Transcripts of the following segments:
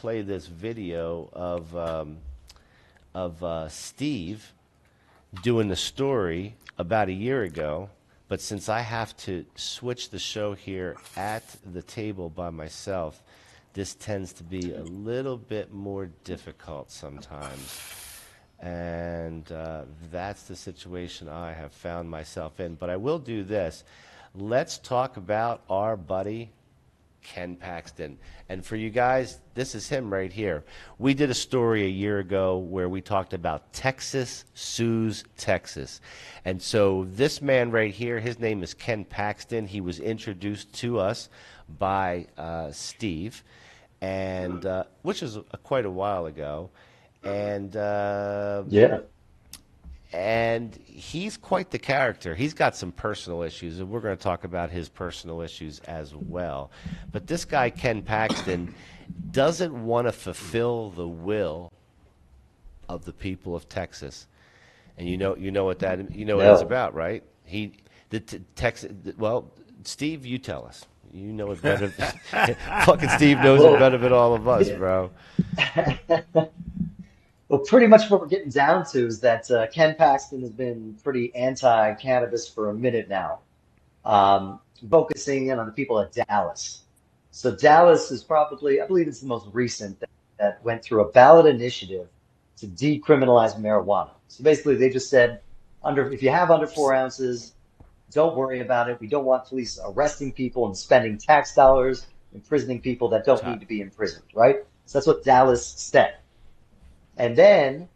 play this video of Steve doing the story about a year ago, but since I have to switch the show here at the table by myself, this tends to be a little bit more difficult sometimes. And that's the situation I have found myself in. But I will do this. Let's talk about our buddy Ken Paxton. And for you guys, this is him right here. We did a story a year ago where we talked about Texas sues Texas. And so this man right here, his name is Ken Paxton. He was introduced to us by Steve, and which is quite a while ago. And Yeah. and he's quite the character. He's got some personal issues, and we're going to talk about his personal issues as well. But this guy, Ken Paxton, doesn't want to fulfill the will of the people of Texas. And you know what that what it's about, right? Texas. Well, Steve, you tell us. You know it better. Fucking Steve knows it better than all of us, bro. Well, pretty much what we're getting down to is that Ken Paxton has been pretty anti-cannabis for a minute now, focusing in on the people of Dallas. So Dallas is probably, I believe it's the most recent that went through a ballot initiative to decriminalize marijuana. So basically, they just said, if you have under 4 ounces, don't worry about it. We don't want police arresting people and spending tax dollars, imprisoning people that don't need to be imprisoned, right? So that's what Dallas said. And then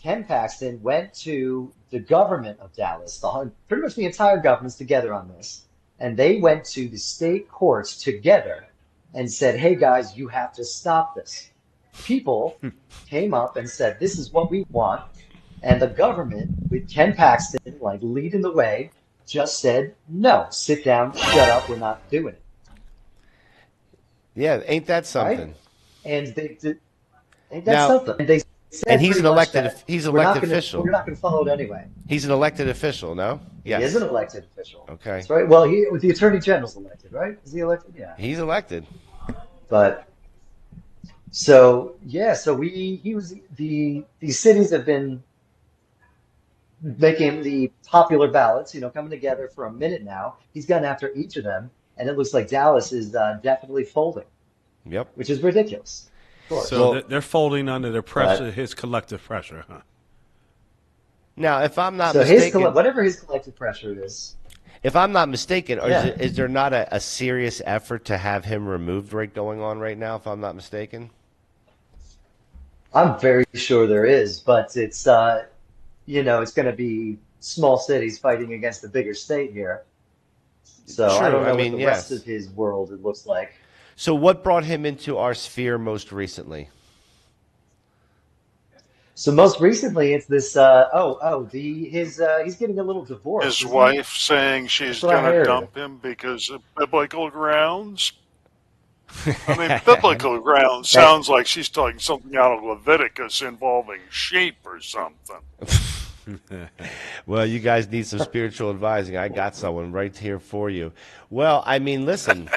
Ken Paxton went to the government of Dallas, pretty much the entire government's together on this, and they went to the state courts together and said, hey guys, you have to stop this. People came up and said, this is what we want, and the government, with Ken Paxton like leading the way, just said, no, sit down, shut up, we're not doing it. Yeah, ain't that something? Right? And they did, ain't that something? And they and he's an elected official. We're not going to follow it anyway. He's an elected official, no? Yes. He is an elected official. Okay. That's right. Well, the Attorney General's elected, right? Is he elected? Yeah. He's elected. But so these cities have been making the popular ballots, coming together for a minute now. He's gone after each of them, and it looks like Dallas is definitely folding. Yep. Which is ridiculous. So they're folding under the pressure, his collective pressure, huh? Now, if I'm not mistaken, whatever his collective pressure is. If I'm not mistaken, is there not a serious effort to have him removed going on right now, if I'm not mistaken? I'm very sure there is, but it's, it's going to be small cities fighting against the bigger state here. So I don't know what the rest of his world it looks like. So what brought him into our sphere most recently? So most recently, it's this. He's getting a little divorce. His wife saying she's going to dump him because of biblical grounds. I mean, biblical grounds sounds like she's talking something out of Leviticus involving sheep or something. Well, you guys need some spiritual advising. I got someone right here for you. Well, I mean, listen.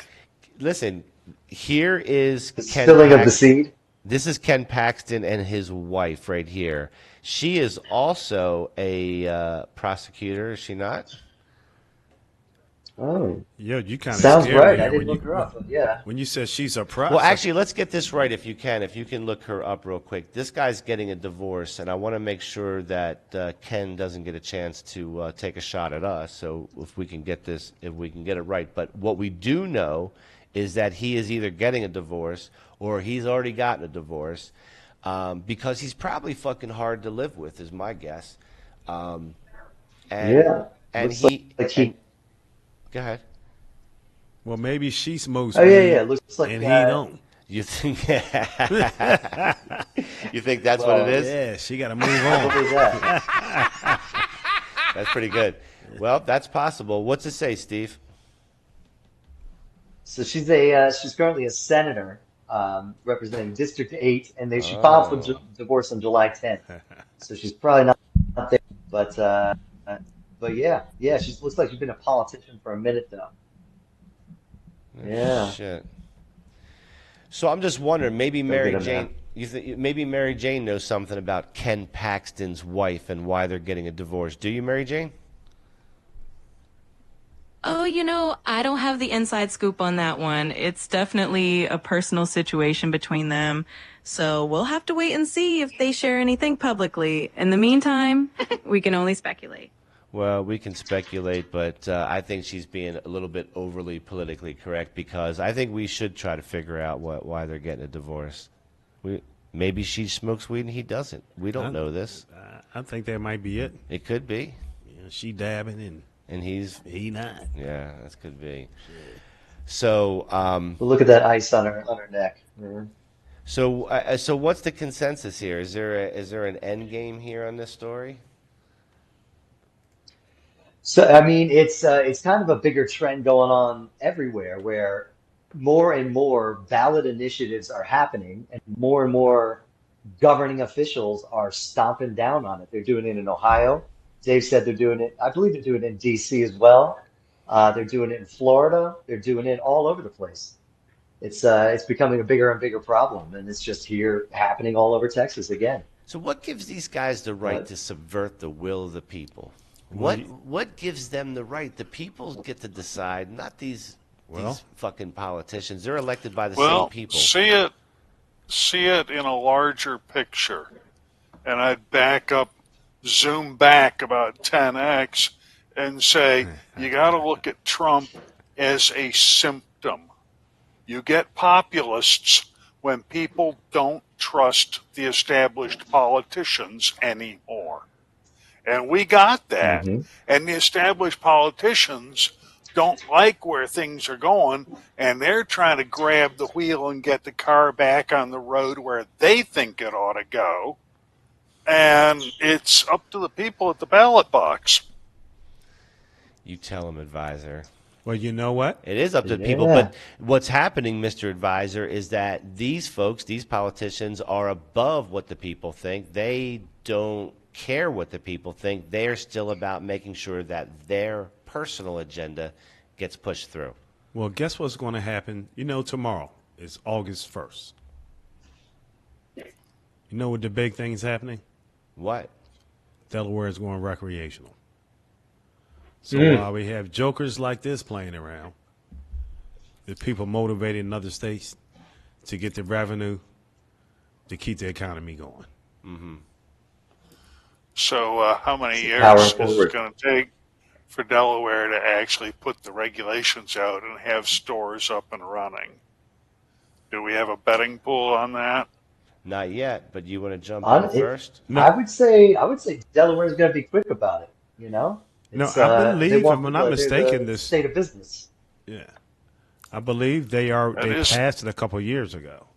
Here is Ken spilling of the seed. This is Ken Paxton and his wife right here. She is also a prosecutor, is she not? Oh, yeah, you kind of sounds right. I didn't look her up. Yeah. When you said she's a prosecutor. Well, actually, let's get this right if you can. If you can look her up real quick. This guy's getting a divorce, and I want to make sure that Ken doesn't get a chance to take a shot at us. So if we can get it right. But what we do know is that he is either getting a divorce or he's already gotten a divorce, because he's probably fucking hard to live with, is my guess. And yeah. And go ahead. Well, maybe she's most. Oh yeah. Looks like and he don't. You think? You think that's what it is? Yeah, she got to move on. That's pretty good. Well, that's possible. What's it say, Steve? So she's currently a senator representing District 8, and she filed for divorce on July 10th. So she's probably not there, but yeah, she looks like she's been a politician for a minute though. Yeah. Shit. So I'm just wondering, maybe Go Mary get him, man. Jane, maybe Mary Jane knows something about Ken Paxton's wife and why they're getting a divorce. Do you, Mary Jane? Oh, I don't have the inside scoop on that one. It's definitely a personal situation between them. So we'll have to wait and see if they share anything publicly. In the meantime, we can only speculate. Well, we can speculate, but I think she's being a little bit overly politically correct because I think we should try to figure out why they're getting a divorce. Maybe she smokes weed and he doesn't. We don't know this. I think that might be it. It could be. She dabbing and he not. Yeah, that could be. So But look at that ice on her neck. So what's the consensus here? Is there an end game here on this story? So I mean, it's kind of a bigger trend going on everywhere, where more and more ballot initiatives are happening, and more governing officials are stomping down on it. They're doing it in Ohio. Dave said they're doing it. I believe they're doing it in DC as well. They're doing it in Florida. They're doing it all over the place. It's becoming a bigger and bigger problem, and it's just here happening all over Texas again. So what gives these guys the right to subvert the will of the people? What gives them the right? The people get to decide, not these fucking politicians. They're elected by the same people. See it in a larger picture. And I'd zoom back about 10x and say, you got to look at Trump as a symptom. You get populists when people don't trust the established politicians anymore. And we got that. Mm-hmm. And the established politicians don't like where things are going, and they're trying to grab the wheel and get the car back on the road where they think it ought to go. And it's up to the people at the ballot box. You tell them, advisor. Well, you know what? It is up to the people, but what's happening, Mr. Advisor, is that these folks, these politicians, are above what the people think. They don't care what the people think. They're still about making sure that their personal agenda gets pushed through. Well, guess what's going to happen? Tomorrow is August 1st. You know what the big thing is happening? What? Delaware is going recreational. So while we have jokers like this playing around, the people motivated in other states to get the revenue to keep the economy going. Mm-hmm. So how many years is it going to take for Delaware to actually put the regulations out and have stores up and running? Do we have a betting pool on that? Not yet, but you want to jump in first? No. I would say Delaware is going to be quick about it. No, I believe, if I'm not mistaken, this state of business. Yeah, I believe they passed it a couple of years ago.